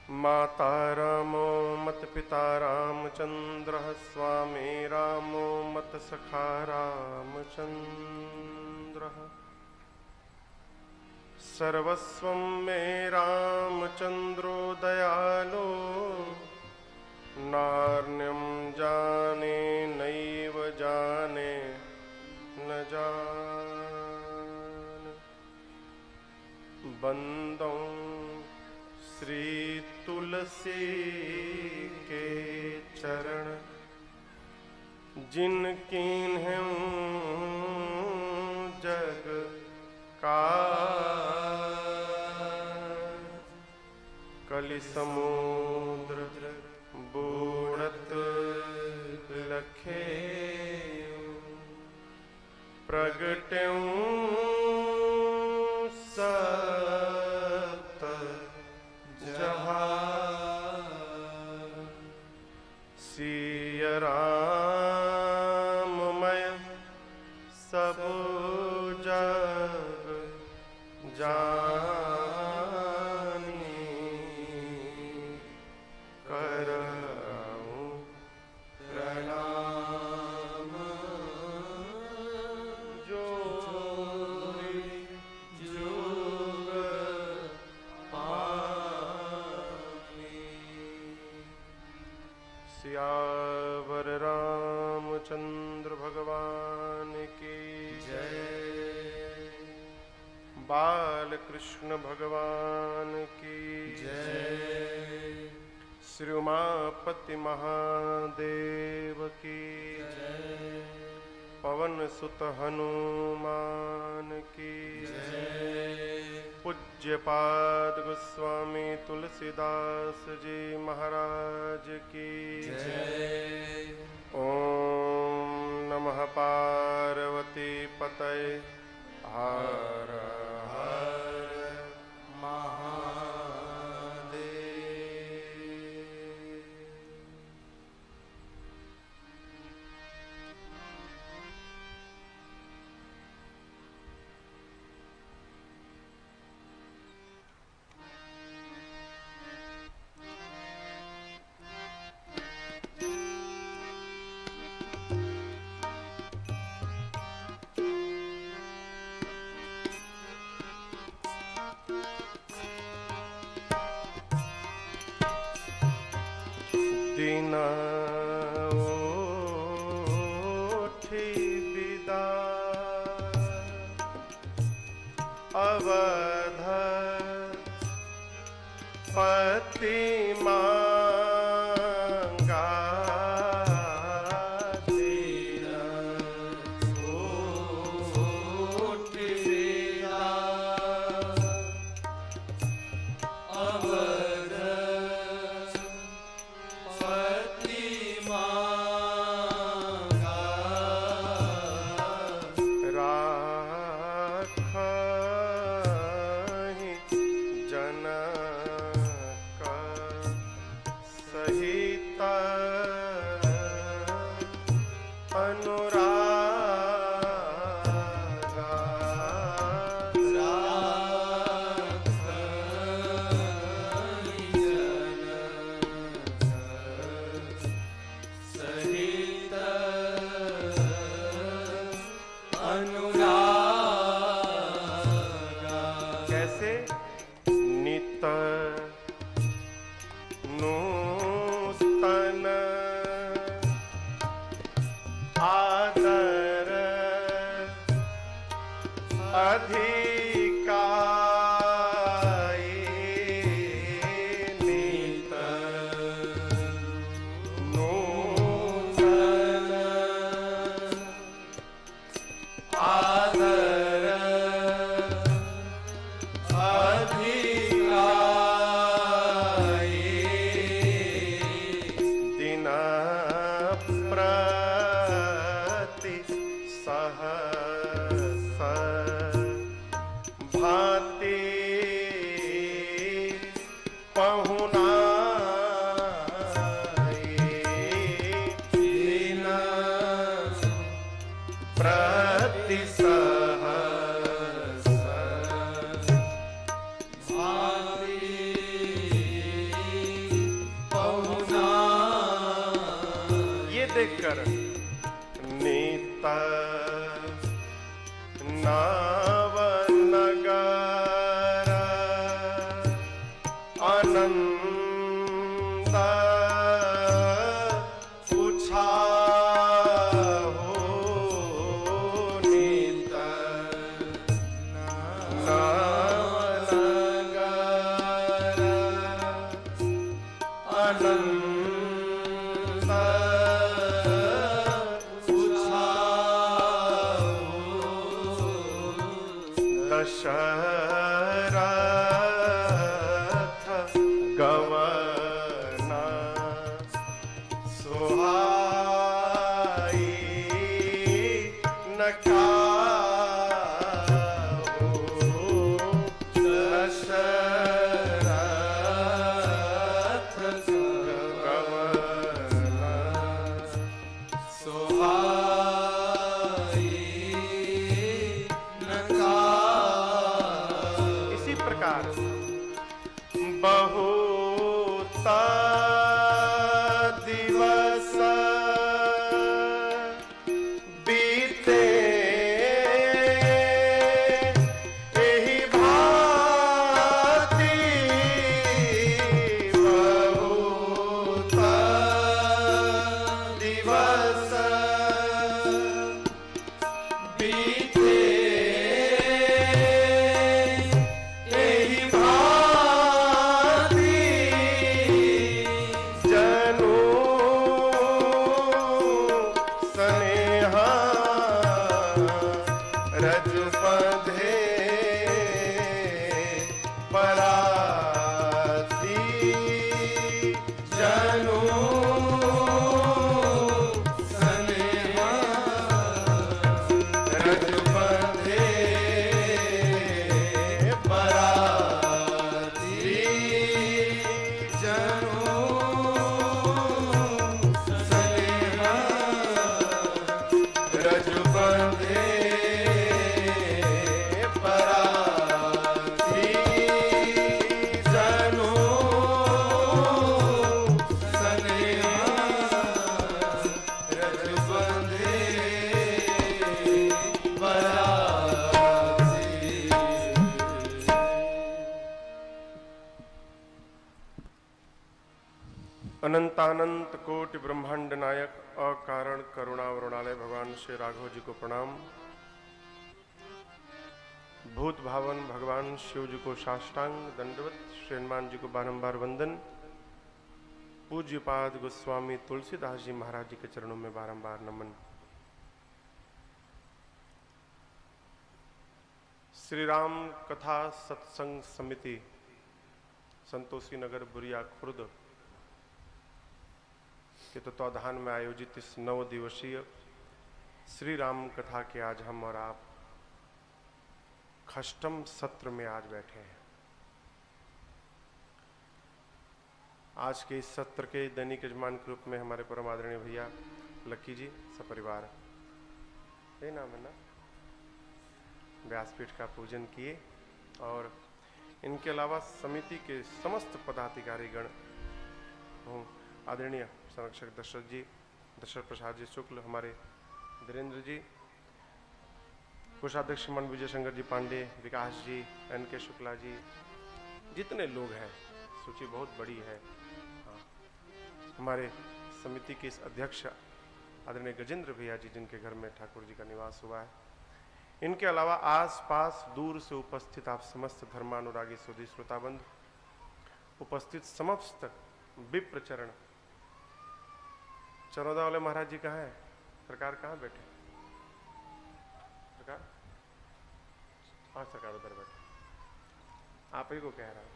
माता रामो मत पिता रामचंद्रः स्वामी रामो मत सखा रामचंद्रः सर्वस्वं मे रामचंद्रो दयालो नार्यं जाने नैव जाने न जाने बंदों श्री तुलसी के चरण जिन कीन्हूं जग काज कलि समुद्र बूढ़त लखे प्रगट्यूं सत जहां सिय राममय सब जग जानी करऊं प्रणाम जोरी जुग पानी। सियावर रामचंद्र भगवान की जय। बाल कृष्ण भगवान की जय। श्री उमापति महादेव की जय। पवन सुत हनुमान की जय। पूज्यपाद गोस्वामी तुलसीदास जी महाराज की जय। ओम नमः पार्वती पतये हर हर महादेव। दीना ओठी विदा अवध पति मांगा दीना ओठी विदा अवध कर नीत नाव नगर आनंद उछाहो नीत नाव नगर आनंद दशरथ गवना सुहाई न काहू दशरथ गवना सुहाई न काहू। इसी प्रकार बहुत दिवस बीते एही भांति बहुत दिवस बीते एही भांति जनु स्नेहा रज बंधे पराती जनु स्नेहा रज बंधे पराती जनु स्नेहा रज बंधे पराती जनु स्नेहा रज बंधे अनंतानंत कोटि ब्रह्मांड नायक अकारण करुणा वरुणालय भगवान श्री राघव जी को प्रणाम। भूत भावन भगवान शिव जी को साष्टांग दंडवत, श्री हनुमान जी को बारंबार वंदन, पूज्यपाद गोस्वामी तुलसीदास जी महाराज जी के चरणों में बारंबार नमन। श्री राम कथा सत्संग समिति संतोषी नगर बुरिया खुर्द के तत्वाधान में आयोजित इस 9 दिवसीय श्री राम कथा के आज हम और आप खष्टम सत्र में आज बैठे हैं। आज के इस सत्र के दैनिक यजमान के रूप में हमारे परम आदरणीय भैया लक्की जी सपरिवार, यही नाम है ना, व्यासपीठ का पूजन किए और इनके अलावा समिति के समस्त पदाधिकारीगण हूँ, आदरणीय संरक्षक दशरथ प्रसाद जी शुक्ल, हमारे धीरेन्द्र जी, कोषाध्यक्ष मन विजय शंकर जी पांडे, विकास जी, NK शुक्ला जी, जितने लोग हैं, सूची बहुत बड़ी है। हाँ। हमारे समिति के इस अध्यक्ष आदरणीय गजेंद्र भैया जी, जिनके घर में ठाकुर जी का निवास हुआ है। इनके अलावा आसपास दूर से उपस्थित आप समस्त धर्मानुरागी सुधी श्रोताबंध, उपस्थित समस्त विप्र चरण, चरौदा वाले महाराज जी कहाँ हैं? सरकार कहाँ बैठे? सरकार? हाँ सरकार उधर बैठे, आप ही को कह रहा हूं।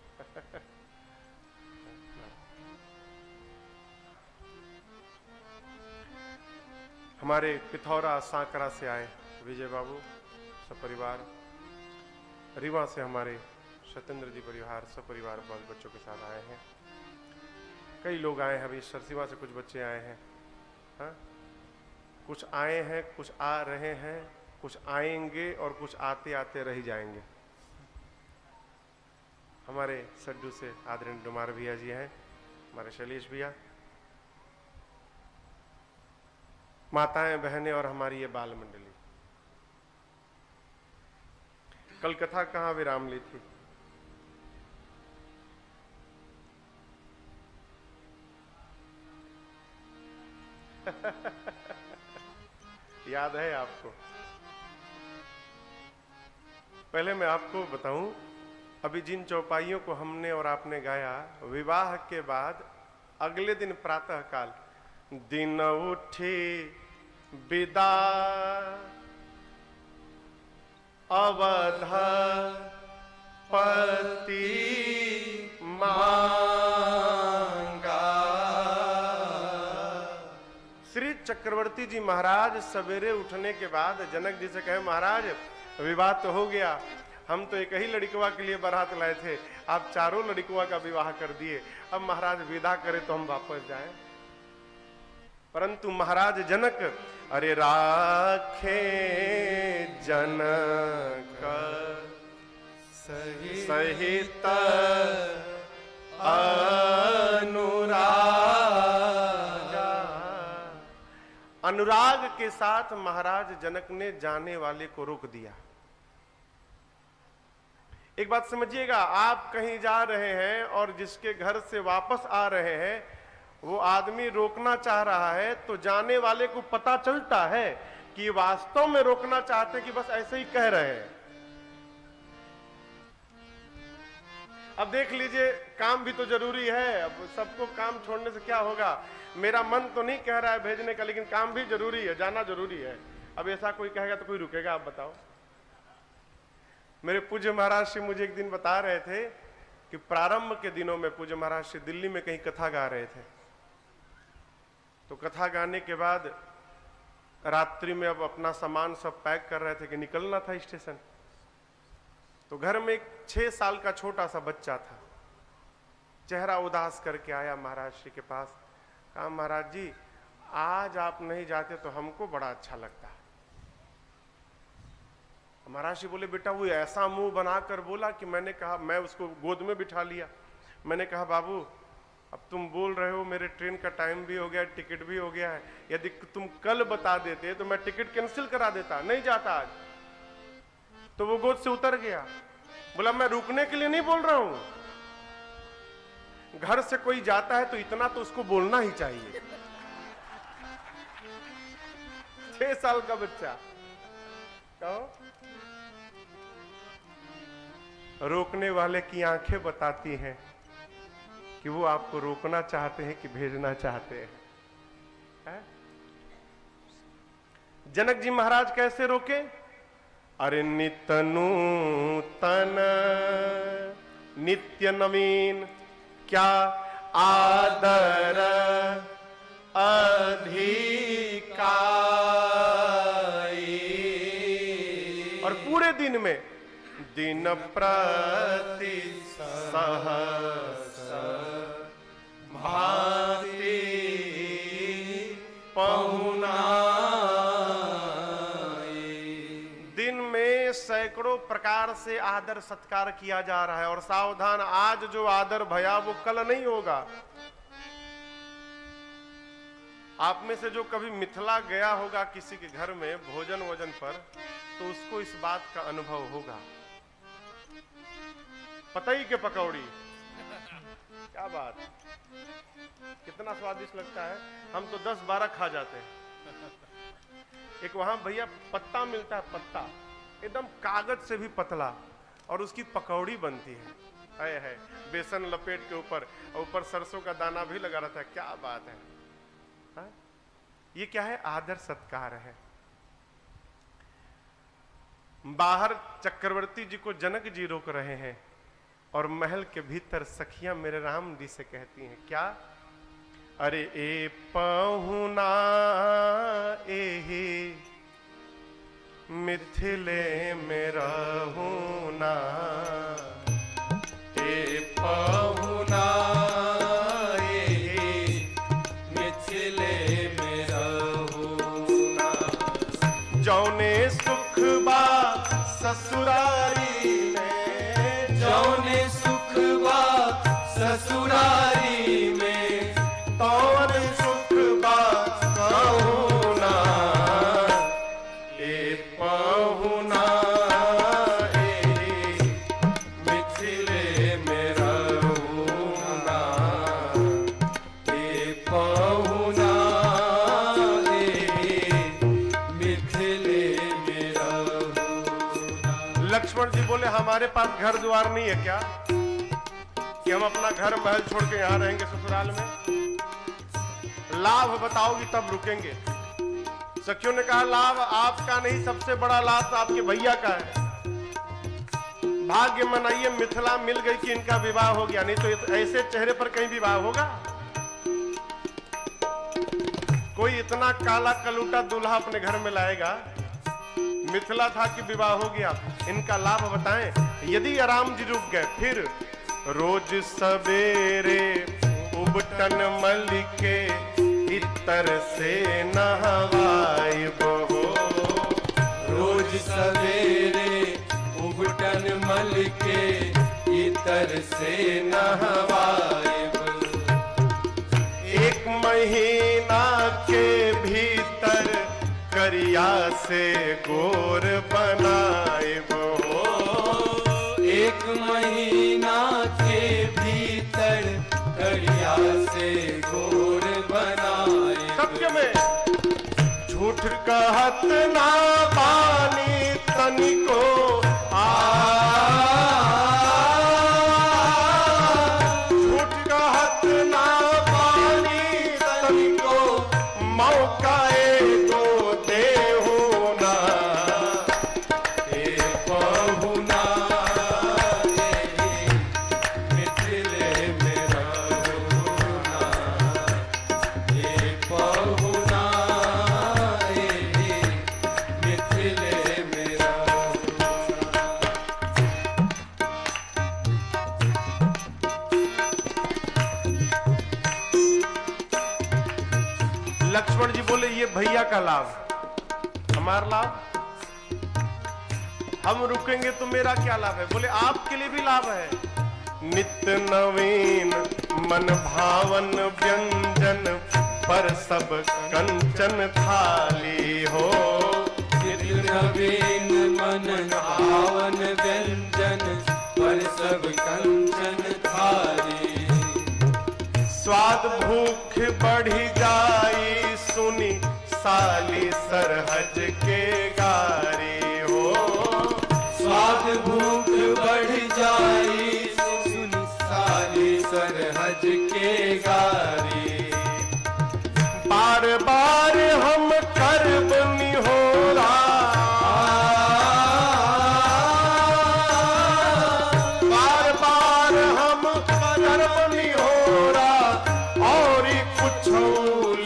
हमारे पिथौरा सांकरा से आए विजय बाबू सपरिवार, रीवा से हमारे सत्येंद्र जी परिवार सपरिवार बाल बच्चों के साथ आए हैं। कई लोग आए हैं, अभी सरसीवा से कुछ बच्चे आए हैं। हाँ, कुछ आए हैं, कुछ आ रहे हैं, कुछ आएंगे और कुछ आते आते रह जाएंगे। हमारे सड्डू से आदरणीय डुमार भैया जी हैं, हमारे शैलेश भैया, माताएं, बहनें और हमारी ये बाल मंडली। कल कथा कहाँ विराम ली थी? याद है आपको? पहले मैं आपको बताऊं, अभी जिन चौपाइयों को हमने और आपने गाया, विवाह के बाद अगले दिन प्रातः काल दिन उठी विदा अवध पति मांगा। श्री चक्रवर्ती जी महाराज सवेरे उठने के बाद जनक जी से कहे, महाराज विवाह तो हो गया, हम तो एक ही लड़कवा के लिए बारात लाए थे, आप चारों लड़कवा का विवाह कर दिए, अब महाराज विदा करे तो हम वापस जाएं। परंतु महाराज जनक, अरे राखे जनक सहित अनुराग के साथ महाराज जनक ने जाने वाले को रोक दिया। एक बात समझिएगा, आप कहीं जा रहे हैं और जिसके घर से वापस आ रहे हैं वो आदमी रोकना चाह रहा है, तो जाने वाले को पता चलता है कि वास्तव में रोकना चाहते हैं कि बस ऐसे ही कह रहे हैं। अब देख लीजिए, काम भी तो जरूरी है, अब सबको काम छोड़ने से क्या होगा? मेरा मन तो नहीं कह रहा है भेजने का, लेकिन काम भी जरूरी है, जाना जरूरी है। अब ऐसा कोई कहेगा तो कोई रुकेगा? आप बताओ। मेरे पूज्य महाराज श्री मुझे एक दिन बता रहे थे कि प्रारंभ के दिनों में पूज्य महाराज श्री दिल्ली में कहीं कथा गा रहे थे, तो कथा गाने के बाद रात्रि में अब अपना सामान सब पैक कर रहे थे कि निकलना था स्टेशन। तो घर में एक 6 साल का छोटा सा बच्चा था, चेहरा उदास करके आया महाराज श्री के पास, कहा महाराज जी आज आप नहीं जाते तो हमको बड़ा अच्छा लगता। महाराज जी बोले, बेटा वो ऐसा मुंह बनाकर बोला कि मैंने कहा, मैं उसको गोद में बिठा लिया, मैंने कहा बाबू अब तुम बोल रहे हो, मेरे ट्रेन का टाइम भी हो गया, टिकट भी हो गया है, यदि तुम कल बता देते तो मैं टिकट कैंसिल करा देता, नहीं जाता आज। तो वो गोद से उतर गया, बोला मैं रुकने के लिए नहीं बोल रहा हूं, घर से कोई जाता है तो इतना तो उसको बोलना ही चाहिए। 6 साल का बच्चा, कहो रोकने वाले की आंखें बताती हैं कि वो आपको रोकना चाहते हैं कि भेजना चाहते हैं, है? जनक जी महाराज कैसे रोके? अरे नित नूतन नित्य नवीन क्या आदर अधिकारी। और पूरे दिन में दिन प्रति सहस भांति पहुनाई। दिन में सैकड़ों प्रकार से आदर सत्कार किया जा रहा है, और सावधान, आज जो आदर भया वो कल नहीं होगा। आप में से जो कभी मिथिला गया होगा किसी के घर में भोजन वोजन पर, तो उसको इस बात का अनुभव होगा। पतई के पकौड़ी, क्या बात, कितना स्वादिष्ट लगता है। हम तो 10-12 खा जाते हैं। एक वहां भैया पत्ता मिलता है, पत्ता एकदम कागज से भी पतला, और उसकी पकौड़ी बनती है बेसन लपेट के ऊपर, और ऊपर सरसों का दाना भी लगा रहता है। क्या बात है, हा? ये क्या है? आदर सत्कार है। बाहर चक्रवर्ती जी को जनक जी रोक रहे हैं, और महल के भीतर सखियां मेरे राम जी से कहती हैं क्या? अरे ए पहुना एही मिथिले में रहूना, ए पहुना एही मिथिले में रहूना, जौने सुख बा ससुरारी में, जौने सुख बा ससुरारी में, तौन सुख बा कहूना लक्ष्मण जी बोले हमारे पास घर द्वार नहीं है क्या कि हम अपना घर महल छोड़ के यहाँ रहेंगे ससुराल में? लाभ बताओगी तब रुकेंगे। सखियों ने कहा लाभ आपका नहीं, सबसे बड़ा लाभ तो आपके भैया का है। भाग्य मनाइए मिथिला मिल गई कि इनका विवाह हो गया, नहीं तो ऐसे चेहरे पर कहीं विवाह होगा? कोई इतना काला कलूटा दूल्हा अपने घर में लाएगा? मिथिला था कि विवाह हो गया। इनका लाभ बताएं। यदि राम जी रुक गए फिर रोज सवेरे उबटन मल के इतर से नहवाए बहो। रोज सवेरे उबटन मल के इतर से नहवाए बहो। एक महीना के भीतर करिया से गोर बनाए बहो। एक महीना के भीतर करिया से गोर बनाए। सत्य में झूठ कहत ना बानी तनिको झूठ कहत ना बानी तनिको मौका एगो देहु ना। ए पहुना मिथिले मेरा होना। ए पहुना मिथिले मेरा होना। लक्ष्मण जी बोले ये भैया का लाभ, हमारा लाभ? हम रुकेंगे तो मेरा क्या लाभ है? बोले आपके लिए भी लाभ है। नित्य नवीन मन भावन व्यंजन पर सब कंचन थाली हो। नित्य नवीन मन भावन व्यंजन पर सब कंचन थाली। स्वाद भूख बढ़ी जाई सुनी साली सरहज के गारी हो। स्वाद भूख बढ़ जाई सुनी साली सरहज के गारी। बार बार हम करब निहोरा। बार बार हम करब निहोरा और कुछ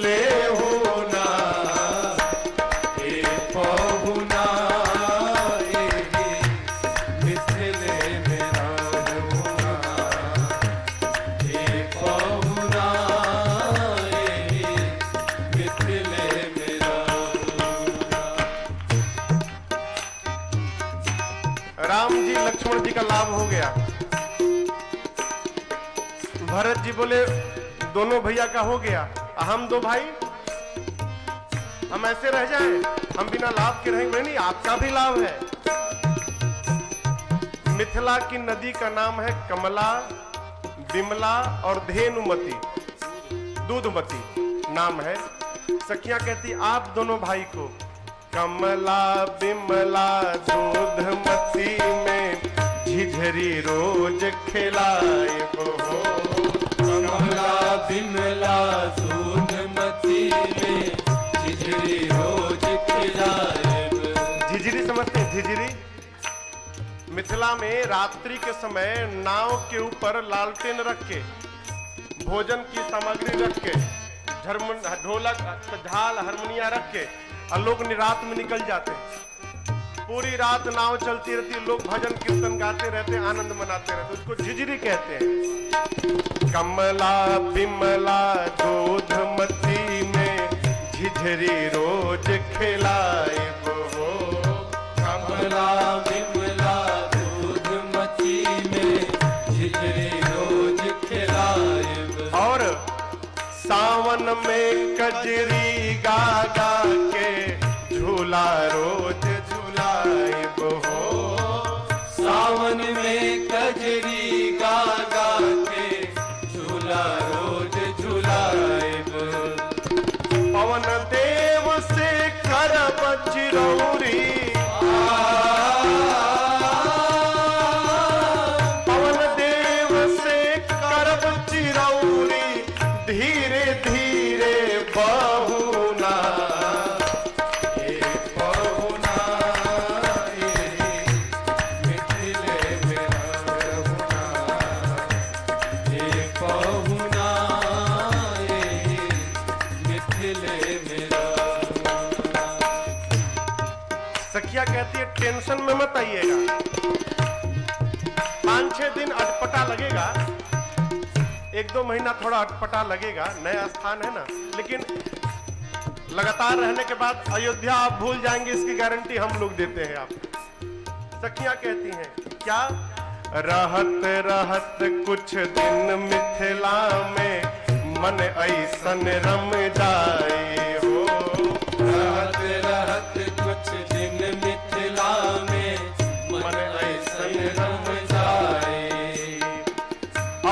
ले होना। ए पहुना मिथिले मेरा होना। ए पहुना मिथिले मेरा होना। राम जी लक्ष्मण जी का लाभ हो गया। भरत जी बोले दोनों भैया का हो गया, हम दो भाई हम ऐसे रह जाएं? हम बिना लाभ के रहेंगे? नहीं, आपका भी लाभ है। मिथिला की नदी का नाम है कमला, बिमला और धेनुमती, दूधमती नाम है। सखियां कहती आप दोनों भाई को कमला बिमला दूधमती में झिझरी रोज खिलाए हो। कमला बिमला दूधमती में झिझरी रोज खिलाए। झिझरी समझते हैं? झिझरी मिथिला में रात्रि के समय नाव के ऊपर लालटेन रख के भोजन की सामग्री रख के ढोलक झाल हारमोनिया रख के और लोग रात में निकल जाते हैं। पूरी रात नाव चलती रहती है, लोग भजन कीर्तन गाते रहते, आनंद मनाते रहते, उसको झिझरी कहते हैं। कमला बिमला दूधमती में झिझरी रोज खिलाए हो। कमला बिमला दूधमती में झिझरी रोज खिलाए। और सावन में कजरी गा गा के झूला रोज झूलाए हो। सावन में कजरी गा गा के झूला रोज झूलाए। पवन देव से करब चिरौरी। कहती है टेंशन में मत आइएगा, 5-6 दिन अटपटा लगेगा, 1-2 महीना थोड़ा अटपटा लगेगा, नया स्थान है ना, लेकिन लगातार रहने के बाद अयोध्या आप भूल जाएंगे, इसकी गारंटी हम लोग देते हैं आपको। सखियां कहती हैं क्या, रहत रहत कुछ दिन मिथिला में मन ऐसन रम जाए हो। रहत रहत कुछ दिन मिथिला में मन ऐसन रम जाए।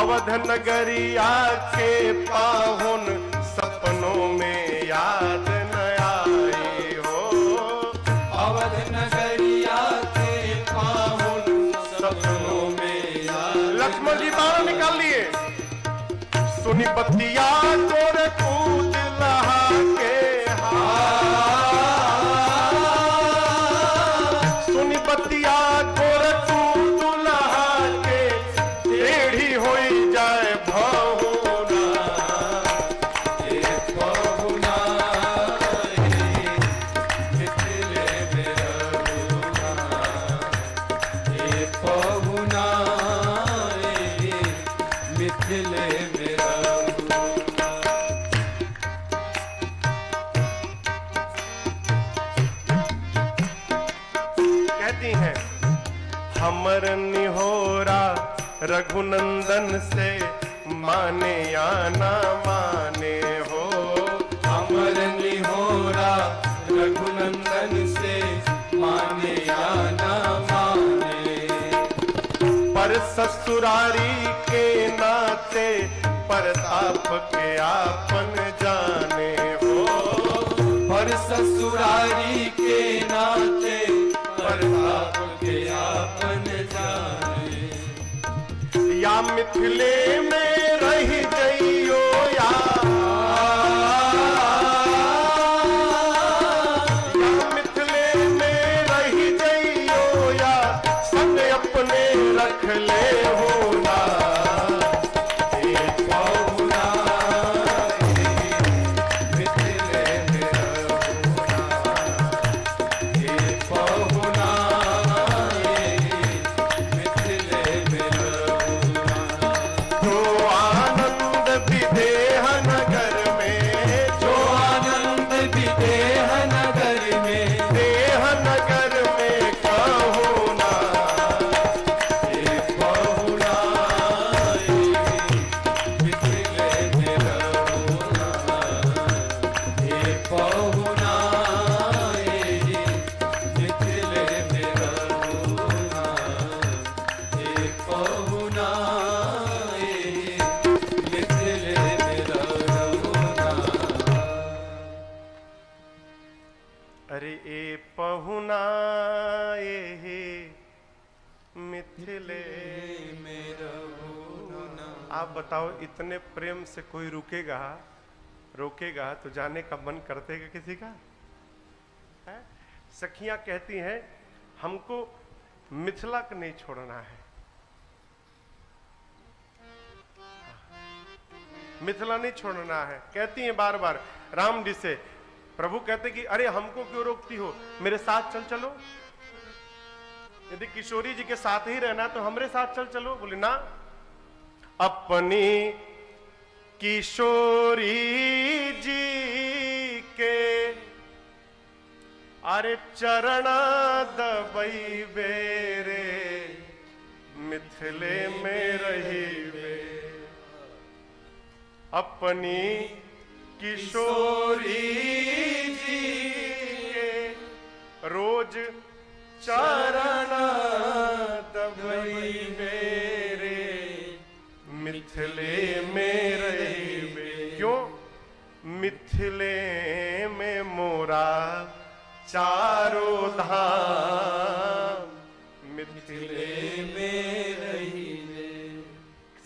अवध नगरिया के पाहुन सपनों में याद न आए हो। अवध नगरिया के पाहुन सपनों में याद। लक्ष्मण जी बाण निकाल लिए, सुनी बतिया तोर कूद लहा के, सुनी बतिया तोर कूद लहा के, टेढ़ी होई जाए बहुना। ये बहुना मिथिले में रहुना, ये बहुना मिथिले में रहुना। कहती हैं हमर निहोरा रघुनंदन से माने या ना माने हो। अमर निहोरा रघुनंदन से माने या न माने। पर ससुरारी के नाते प्रताप के आपन जाने हो। पर ससुरारी के नाते प्रताप के आपन जाने। या मिथिले में रही जइयो या मिथिले में रही जइयो या संग अपने रख ले होना। ये बहुना मिथिले में रहुना, ये बहुना मिथिले में रहुना। जो आनंद विदेह नगर में, जो आनंद विदेह नगर में, देह नगर में कहो ना। ये बहुना मिथिले में रहुना, ये बहुना मिथिले में रहुना, ये बहुना मिथिले में रहुना। अरे ए पहुना ये मिथिले। में रहुना। आप बताओ इतने प्रेम से कोई रुकेगा रोकेगा तो जाने का मन करतेगा किसी का है? सखियां कहती हैं हमको मिथिला को नहीं छोड़ना है, मिथिला नहीं छोड़ना है। कहती हैं बार बार राम जी से, प्रभु कहते कि अरे हमको क्यों रोकती हो, मेरे साथ चल चलो। यदि किशोरी जी के साथ ही रहना तो हमरे साथ चल चलो। बोले ना, अपनी किशोरी जी के अरे चरण दबई बेरे मिथिले में रही वे। अपनी किशोरी जी के रोज चरण दबई बेरे मिथिले में रही वे। क्यों? मिथिले में मोरा चारों धाम, मिथिले में रही वे।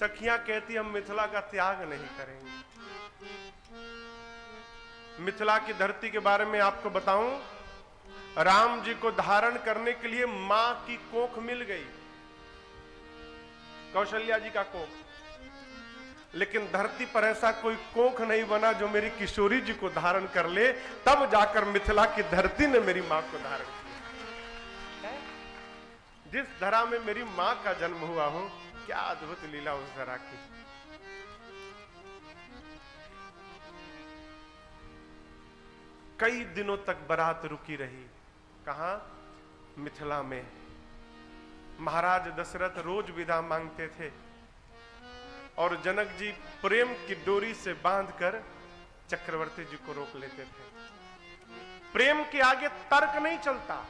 सखियां कहती हम मिथिला का त्याग नहीं करेंगे। मिथिला की धरती के बारे में आपको बताऊं, राम जी को धारण करने के लिए मां की कोख मिल गई, कौशल्या जी का कोख, लेकिन धरती पर ऐसा कोई कोख नहीं बना जो मेरी किशोरी जी को धारण कर ले। तब जाकर मिथिला की धरती ने मेरी मां को धारण किया। जिस धरा में मेरी मां का जन्म हुआ हो, क्या अद्भुत लीला उस धरा की। कई दिनों तक बारात रुकी रही। कहां? मिथिला में। महाराज दशरथ रोज विदा मांगते थे और जनक जी प्रेम की डोरी से बांधकर चक्रवर्ती जी को रोक लेते थे। प्रेम के आगे तर्क नहीं चलता।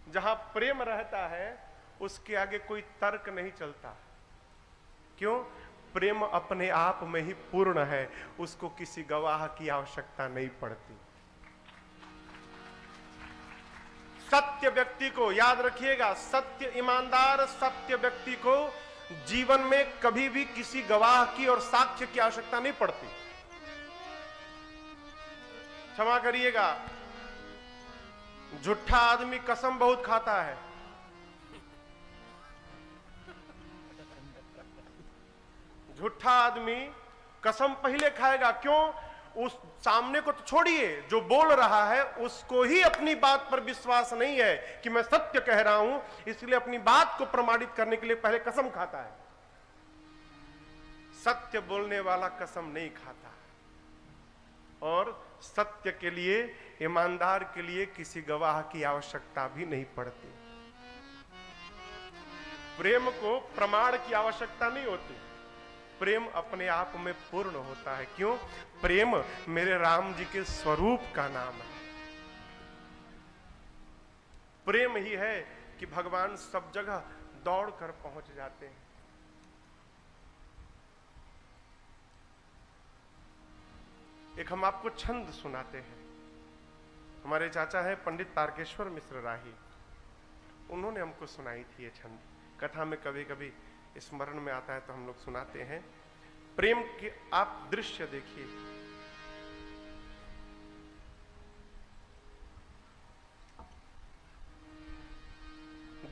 जहां प्रेम रहता है उसके आगे कोई तर्क नहीं चलता। क्यों? प्रेम अपने आप में ही पूर्ण है, उसको किसी गवाह की आवश्यकता नहीं पड़ती। सत्य व्यक्ति को याद रखिएगा, सत्य ईमानदार सत्य व्यक्ति को जीवन में कभी भी किसी गवाह की और साक्ष्य की आवश्यकता नहीं पड़ती। क्षमा करिएगा, झूठा आदमी कसम बहुत खाता है। झूठा आदमी कसम पहले खाएगा। क्यों? उस सामने को तो छोड़िए, जो बोल रहा है उसको ही अपनी बात पर विश्वास नहीं है कि मैं सत्य कह रहा हूं, इसलिए अपनी बात को प्रमाणित करने के लिए पहले कसम खाता है। सत्य बोलने वाला कसम नहीं खाता। और सत्य के लिए, ईमानदार के लिए किसी गवाह की आवश्यकता भी नहीं पड़ती। प्रेम को प्रमाण की आवश्यकता नहीं होती। प्रेम अपने आप में पूर्ण होता है। क्यों? प्रेम मेरे राम जी के स्वरूप का नाम है। प्रेम ही है कि भगवान सब जगह दौड़कर पहुंच जाते हैं। एक हम आपको छंद सुनाते हैं। हमारे चाचा है पंडित तारकेश्वर मिश्र राही, उन्होंने हमको सुनाई थी ये छंद। कथा में कभी कभी स्मरण में आता है तो हम लोग सुनाते हैं। प्रेम के आप दृश्य देखिए।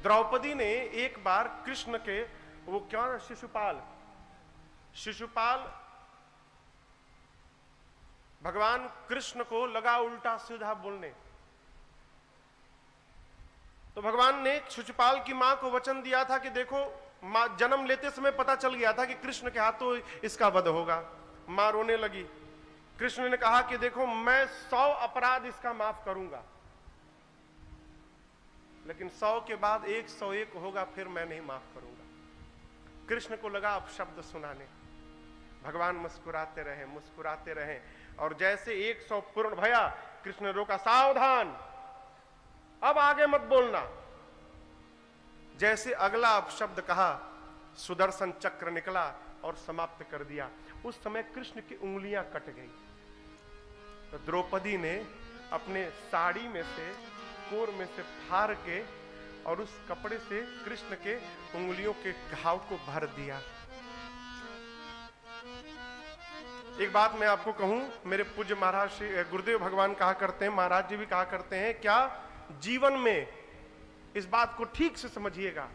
द्रौपदी ने एक बार कृष्ण के, वो क्या, शिशुपाल भगवान कृष्ण को लगा उल्टा सीधा बोलने। तो भगवान ने शिशुपाल की मां को वचन दिया था कि देखो, मां जन्म लेते समय पता चल गया था कि कृष्ण के हाथों इसका वध होगा। मां रोने लगी। कृष्ण ने कहा कि देखो, मैं 100 अपराध इसका माफ करूंगा, लेकिन 100 के बाद 101 होगा, फिर मैं नहीं माफ करूंगा। कृष्ण को लगा अब शब्द सुनाने। भगवान मुस्कुराते रहे और जैसे 100 पूर्ण भया, कृष्ण ने रोका, सावधान, अब आगे मत बोलना। जैसे अगला शब्द कहा, सुदर्शन चक्र निकला और समाप्त कर दिया। उस समय कृष्ण की उंगलियां कट गई। तो द्रौपदी ने अपने साड़ी में से, कोर में से फाड़ के और उस कपड़े से कृष्ण के उंगलियों के घाव को भर दिया। एक बात मैं आपको कहूं, मेरे पूज्य महाराज श्री गुरुदेव भगवान कहा करते हैं, महाराज जी भी कहा करते हैं, क्या जीवन में, इस बात को ठीक से समझिएगा,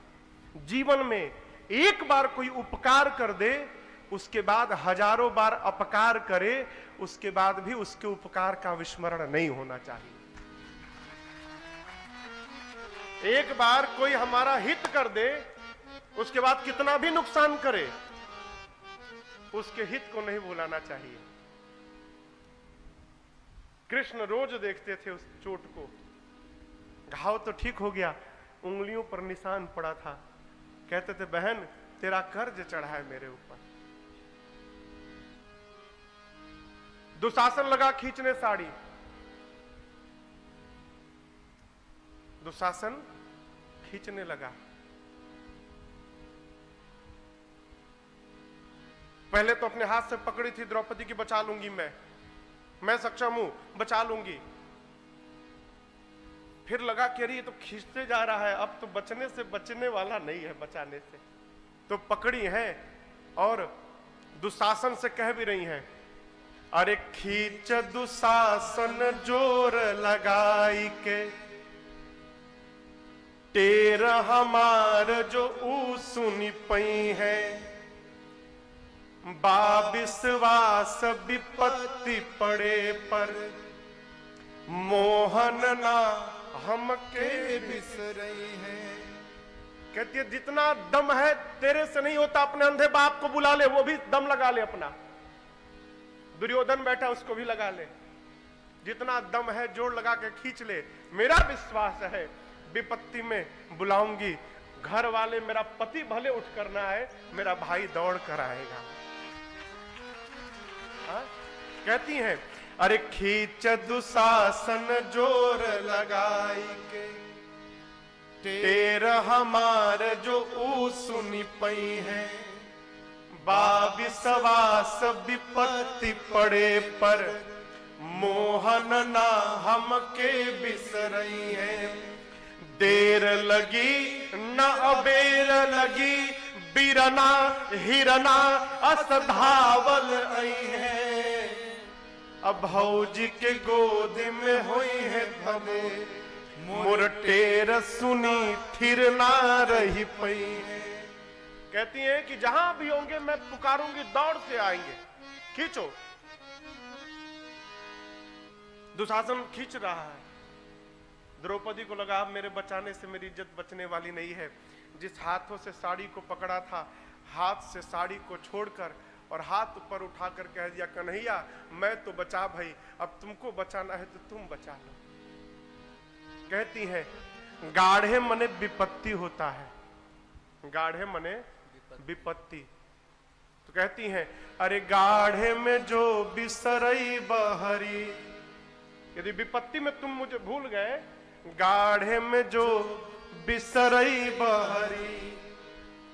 जीवन में एक बार कोई उपकार कर दे, उसके बाद हजारों बार अपकार करे, उसके बाद भी उसके उपकार का विस्मरण नहीं होना चाहिए। एक बार कोई हमारा हित कर दे, उसके बाद कितना भी नुकसान करे, उसके हित को नहीं भुलाना चाहिए। कृष्ण रोज देखते थे उस चोट को। घाव तो ठीक हो गया, उंगलियों पर निशान पड़ा था। कहते थे, बहन तेरा कर्ज चढ़ा है मेरे ऊपर। दुशासन लगा खींचने साड़ी। दुशासन खींचने लगा। पहले तो अपने हाथ से पकड़ी थी द्रौपदी की, बचा लूंगी मैं सक्षम हूं, बचा लूंगी। फिर लगा कि अरे ये तो खींचते जा रहा है, अब तो बचने से बचने वाला नहीं है, बचाने से। तो पकड़ी है और दुशासन से कह भी रही हैं, अरे खींच दुशासन जोर लगाई के, टेर हमार जो ऊ सुनी पई है, बाविश्वास विपत्ति पड़े पर, मोहन ना हमके बिसरई है। कहती है जितना दम है तेरे से नहीं होता, अपने अंधे बाप को बुला ले, वो भी दम लगा ले अपना। दुर्योधन बैठा, उसको भी लगा ले, जितना दम है जोर लगा के खींच ले। मेरा विश्वास है विपत्ति में बुलाऊंगी, घर वाले, मेरा पति भले उठ करना है, मेरा भाई दौड़ कर आएगा। कहती हैं अरे खींच दुशासन जोर लगाई के, टेर हमार जो ऊ सुनी पई है, बाविसवास विपत्ति पड़े पर, मोहन ना हमके बिसरई है। देर लगी न अबेर लगी, बीरना हिरना अस धावल आई है। अब भौजी के गोद में हुई है भले, मोर टेर सुनी थिर ना रही पई है। कहती हैं कि जहां भी होंगे मैं पुकारूंगी, दौड़ से आएंगे। खींचो। दुशासन खींच रहा है। द्रौपदी को लगा अब मेरे बचाने से मेरी इज्जत बचने वाली नहीं है। जिस हाथों से साड़ी को पकड़ा था, हाथ से साड़ी को छोड़कर और हाथ ऊपर उठाकर कह दिया, कन्हैया मैं तो बचा भाई, अब तुमको बचाना है तो तुम बचा लो। कहती है गाढ़े मने विपत्ति होता है, गाढ़े मने विपत्ति। तो कहती हैं अरे गाढ़े में जो बिसरई बहरी, यदि विपत्ति में तुम मुझे भूल गए, गाढ़े में जो बिसरई बहरी,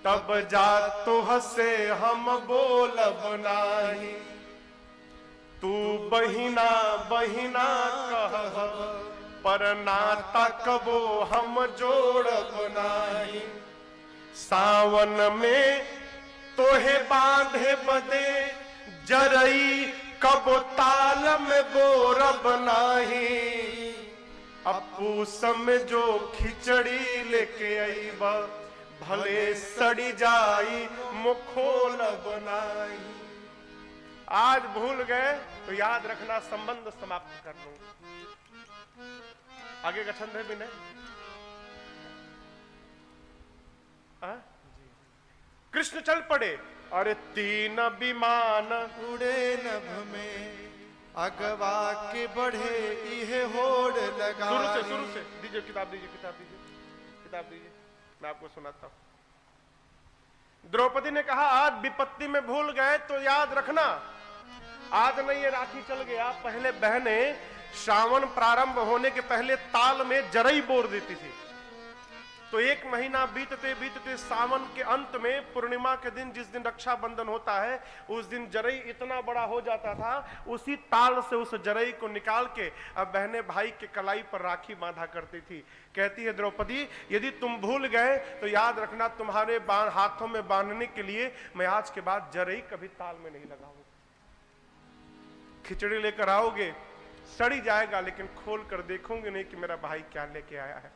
तब जा तो हसे हम बोलब नाही। तू बहिना बहिना कह पर नाता कबो हम जोड़ब नाही। सावन में तोहे बांधे बदे जरई, कब ताल में बोरब नाही। अब पूस में जो खिचड़ी लेके आई बा, भले सड़ी जाई मुखोल बनाई। आज भूल गए तो याद रखना, संबंध समाप्त कर लो। आगे का छंद है भी नहीं। कृष्ण चल पड़े, अरे तीन विमान उड़े नभ में, अगवा के बढ़े इहे होड़ लगा। शुरू से दीजिए, किताब दीजिए, किताब दीजिए, किताब दीजिए, मैं आपको सुनाता हूं। द्रौपदी ने कहा आज विपत्ति में भूल गए तो याद रखना, आज नहीं ये राखी चल गया। पहले बहने श्रावण प्रारंभ होने के पहले ताल में जरई बोर देती थी, तो एक महीना बीतते बीतते सावन के अंत में पूर्णिमा के दिन, जिस दिन रक्षाबंधन होता है, उस दिन जरई इतना बड़ा हो जाता था। उसी ताल से उस जरई को निकाल के अब बहनें भाई के कलाई पर राखी बांधा करती थी। कहती है द्रौपदी यदि तुम भूल गए तो याद रखना, तुम्हारे हाथों में बांधने के लिए मैं आज के बाद जरई कभी ताल में नहीं लगाऊंगा। खिचड़ी लेकर आओगे, सड़ी जाएगा, लेकिन खोल कर देखोगे नहीं कि मेरा भाई क्या लेके आया है।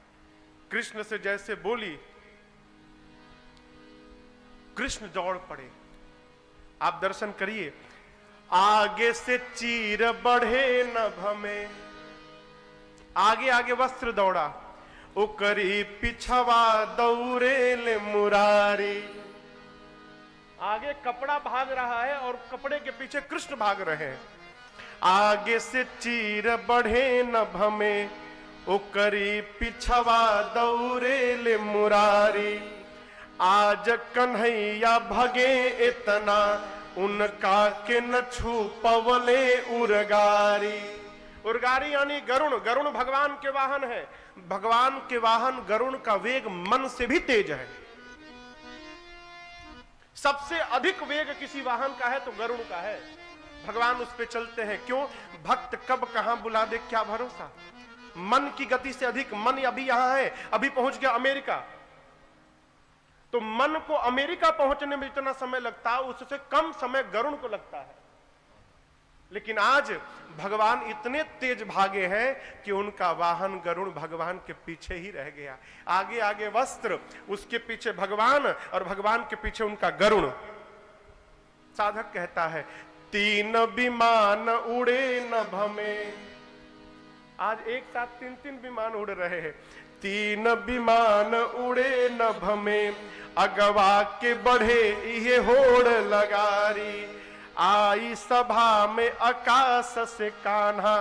कृष्ण से जैसे बोली, कृष्ण दौड़ पड़े। आप दर्शन करिए, आगे से चीर बढ़े नभ में, आगे आगे वस्त्र दौड़ा, उकरी पिछवा दौरे ले मुरारी। आगे कपड़ा भाग रहा है और कपड़े के पीछे कृष्ण भाग रहे हैं। आगे से चीर बढ़े नभ में, उकरी पिछवा दौरे ले मुरारी। आज कन्हैया भगे इतना, उनका के न छू पवले उरगारी। उरगारी यानी गरुण। गरुण भगवान के वाहन है। भगवान के वाहन गरुण का वेग मन से भी तेज है। सबसे अधिक वेग किसी वाहन का है तो गरुण का है। भगवान उस पे चलते हैं। क्यों? भक्त कब कहां बुला दे क्या भरोसा। मन की गति से अधिक, मन अभी यहां है, अभी पहुंच गया अमेरिका, तो मन को अमेरिका पहुंचने में जितना समय लगता है उससे कम समय गरुण को लगता है। लेकिन आज भगवान इतने तेज भागे हैं कि उनका वाहन गरुण भगवान के पीछे ही रह गया। आगे आगे वस्त्र, उसके पीछे भगवान और भगवान के पीछे उनका गरुण। साधक कहता है तीन विमान उड़े नभ में। आज एक साथ 3-3 विमान उड़ रहे हैं। 3 विमान उड़े नभ में, अगवा के बढ़े ये होड़ लगारी। आई सभा में आकाश से कान्हा,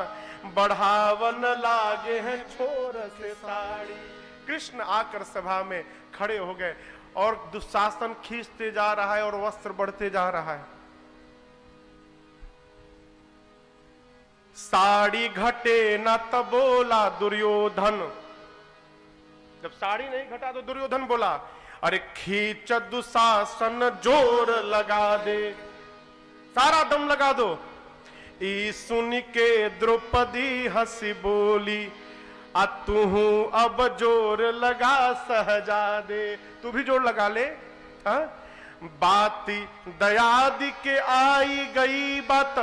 बढ़ावन लागे हैं छोर से साड़ी। कृष्ण आकर सभा में खड़े हो गए और दुशासन खींचते जा रहा है और वस्त्र बढ़ते जा रहा है। साड़ी घटे न तब बोला दुर्योधन, जब साड़ी नहीं घटा तो दुर्योधन बोला, अरे खींच दुशासन जोर लगा दे, सारा दम लगा दो। ई सुन के द्रौपदी हंसी बोली, आ तू अब जोर लगा सहजादे, तू भी जोर लगा ले। बाती दयादि के आई गई बात,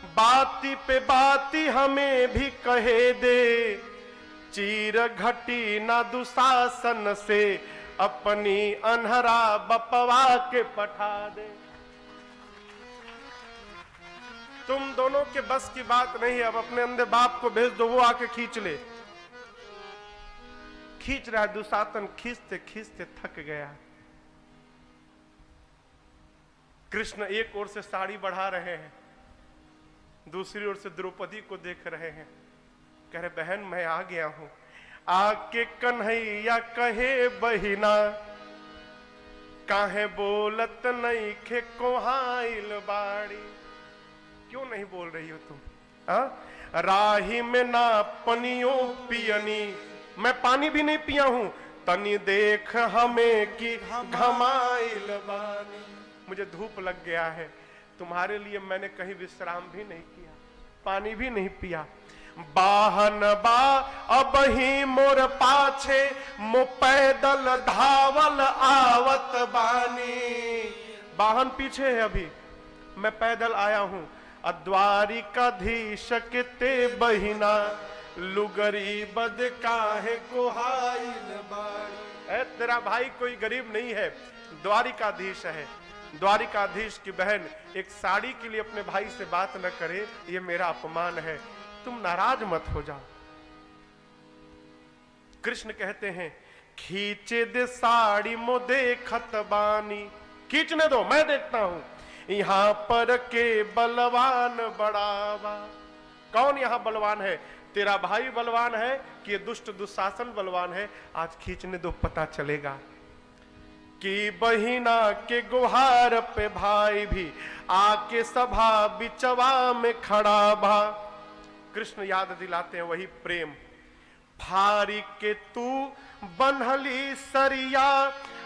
बाती पे बाती हमें भी कहे दे। चीर घटी ना दुशासन से, अपनी अनहरा बपवा के पठा दे। तुम दोनों के बस की बात नहीं है, अब अपने अंधे बाप को भेज दो, वो आके खींच ले। खींच रहा है दुशासन, खींचते खींचते थक गया। कृष्ण एक ओर से साड़ी बढ़ा रहे हैं, दूसरी ओर से द्रौपदी को देख रहे हैं। कह रहे बहन मैं आ गया हूं। आके कन्हैया कहे बहिना, काहे बोलत नहीं खे कोहाइल बाड़ी। क्यों नहीं बोल रही हो तुम? राही में ना पनियो पियनी, मैं पानी भी नहीं पिया हूं। तनी देख हमें कि घमाइल बानी, मुझे धूप लग गया है, तुम्हारे लिए मैंने कहीं विश्राम भी नहीं किया, पानी भी नहीं पिया। बाहन बा अब ही मोर पाछे, मो पैदल धावल आवत बानी। वाहन पीछे है, अभी मैं पैदल आया हूं। द्वारिकाधीश के ते बहिना, लुगरी बद काहे कोहाइल बाड़ी। तेरा भाई कोई गरीब नहीं है, द्वारिकाधीश है। द्वारिकाधीश की बहन एक साड़ी के लिए अपने भाई से बात न करे, ये मेरा अपमान है, तुम नाराज मत हो जाओ। कृष्ण कहते हैं खींचे दे साड़ी मो देखत बानी, खींचने दो मैं देखता हूं। यहां पर के बलवान बड़ावा, कौन यहां बलवान है? तेरा भाई बलवान है कि ये दुष्ट दुशासन बलवान है? आज खींचने दो, पता चलेगा। कि बहिना के गुहार पे भाई भी आके सभा बिचवा में खड़ा भा। कृष्ण याद दिलाते हैं वही प्रेम। फारी के तू बन्हली सरिया,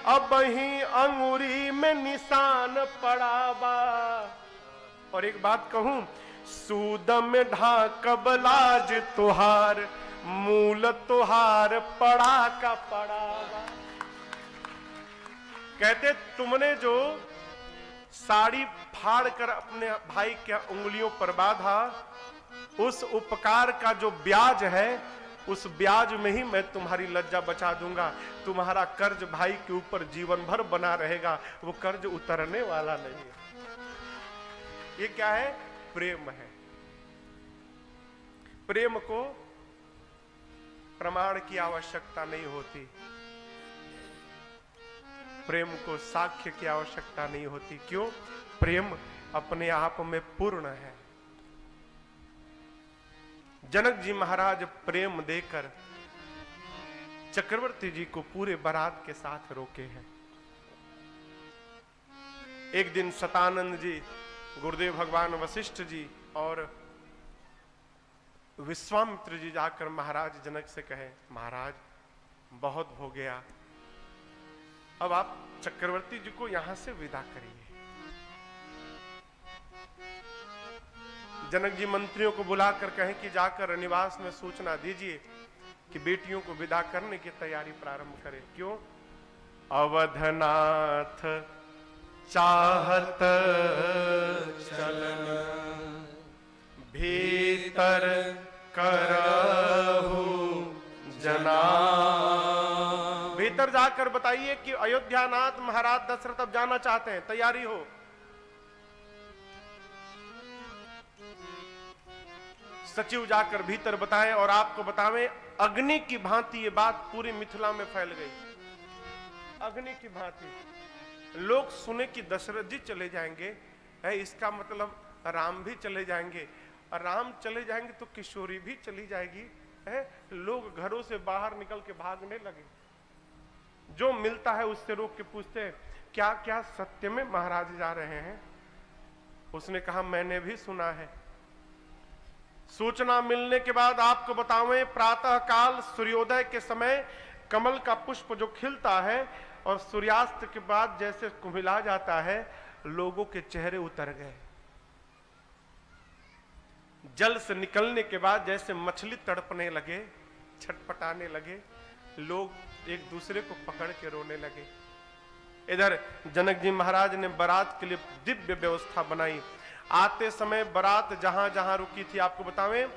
अब ही अंगुरी में निशान पड़ा बा। और एक बात कहूं, सूद में ढाकब लाज तुहार, मूल तुहार पड़ा का पड़ा बा। कहते तुमने जो साड़ी फाड़ कर अपने भाई के उंगलियों पर बांधा, उस उपकार का जो ब्याज है, उस ब्याज में ही मैं तुम्हारी लज्जा बचा दूंगा। तुम्हारा कर्ज भाई के ऊपर जीवन भर बना रहेगा, वो कर्ज उतरने वाला नहीं है। ये क्या है? प्रेम है। प्रेम को प्रमाण की आवश्यकता नहीं होती, प्रेम को साक्ष्य की आवश्यकता नहीं होती। क्यों? प्रेम अपने आप में पूर्ण है। जनक जी महाराज प्रेम देकर चक्रवर्ती जी को पूरे बारात के साथ रोके हैं। एक दिन सतानंद जी, गुरुदेव भगवान वशिष्ठ जी और विश्वामित्र जी जाकर महाराज जनक से कहे, महाराज बहुत हो गया, अब आप चक्रवर्ती जी को यहां से विदा करिए। जनक जी मंत्रियों को बुलाकर कहें कि जाकर निवास में सूचना दीजिए कि बेटियों को विदा करने की तैयारी प्रारंभ करें। क्यों? अवधनाथ चाहत चलन, भीतर करहु जना। भीतर जाकर बताइए कि अयोध्यानाथ महाराज दशरथ अब जाना चाहते हैं, तैयारी हो। सचिव जाकर भीतर बताएं और आपको बतावें, अग्नि की भांति ये बात पूरी मिथिला में फैल गई। अग्नि की भांति लोग सुने कि दशरथ जी चले जाएंगे, है इसका मतलब राम भी चले जाएंगे, और राम चले जाएंगे तो किशोरी भी चली जाएगी, है। लोग घरों से बाहर निकल के भागने लगे। जो मिलता है उससे रोक के पूछते हैं, क्या क्या सत्य में महाराज जा रहे हैं? उसने कहा, मैंने भी सुना है। सूचना मिलने के बाद आपको बतावें, प्रातः काल सूर्योदय के समय कमल का पुष्प जो खिलता है और सूर्यास्त के बाद जैसे कुम्हिला जाता है, लोगों के चेहरे उतर गए। जल से निकलने के बाद जैसे मछली तड़पने लगे, छटपटाने लगे, लोग एक दूसरे को पकड़ के रोने लगे। इधर जनक जी महाराज ने बारात के लिए दिव्य व्यवस्था बनाई। आते समय बारात जहां जहां रुकी थी, आपको बतावें,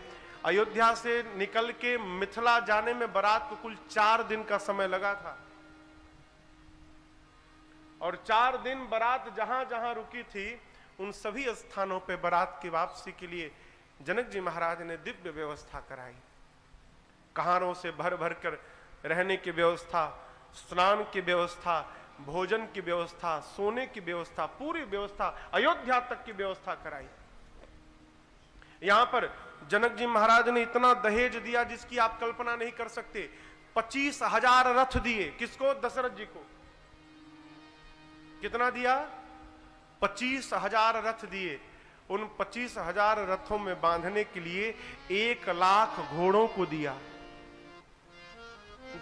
अयोध्या से निकल के मिथिला जाने में बारात को कुल 4 दिन का समय लगा था, और 4 दिन बारात जहां जहां रुकी थी उन सभी स्थानों पे बारात की वापसी के लिए जनक जी महाराज ने दिव्य व्यवस्था कराई। कहारों से भर भर कर रहने की व्यवस्था, स्नान की व्यवस्था, भोजन की व्यवस्था, सोने की व्यवस्था, पूरी व्यवस्था अयोध्या तक की व्यवस्था कराई। यहां पर जनक जी महाराज ने इतना दहेज दिया जिसकी आप कल्पना नहीं कर सकते। 25,000 रथ दिए। किसको? दशरथ जी को। कितना दिया? 25,000 रथ दिए। उन 25,000 रथों में बांधने के लिए 1 लाख घोड़ों को दिया।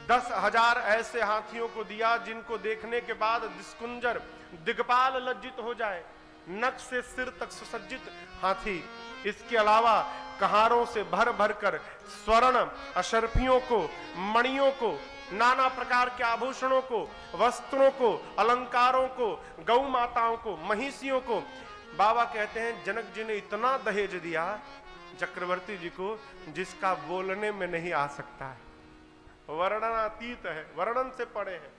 10,000 ऐसे हाथियों को दिया जिनको देखने के बाद दिस्कुंजर दिग्पाल लज्जित हो जाए। नख से सिर तक सुसज्जित हाथी। इसके अलावा कहारों से भर भर कर स्वर्ण अशर्फियों को, मणियों को, नाना प्रकार के आभूषणों को, वस्त्रों को, अलंकारों को, गौ माताओं को, महिषियों को। बाबा कहते हैं जनक जी ने इतना दहेज दिया चक्रवर्ती जी को जिसका बोलने में नहीं आ सकता है, वर्णनातीत है, वर्णन से परे है।